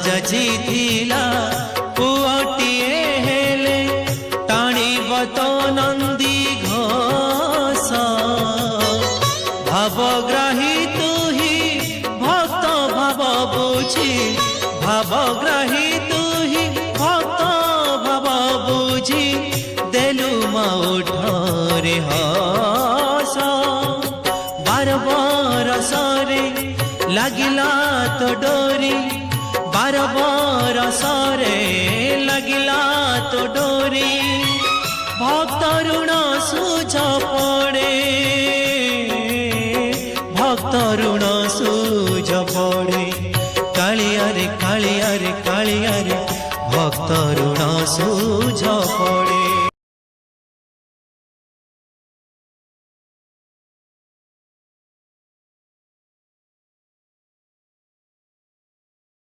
ଯାଚିଥିଲା ପୁଅଟିଏ ହେଲେ ଟାଣିବ ତ ନନ୍ଦୀ ଘୋଷ ଭାବଗ୍ରାହୀ ତୁହି ଭକ୍ତ ଭାବ ବୁଝି ଭାବଗ୍ରାହୀ ତୁହି ଭକ୍ତ ଭାବ ବୁଝି ଦେଲୁ ମାଉଠରେ ହସ ବାର ବରଷରେ লাগিলা তো ডোরি বার বরষরে লাগিলা তো ডোরি ভক্ত ঋণ সুঝ পড়ে ভক্ত ঋণ সুঝ পড়ে কালিয়ারে কালিয়ারে কালিয়ারে ভক্ত ঋণ সুঝ পড়ে।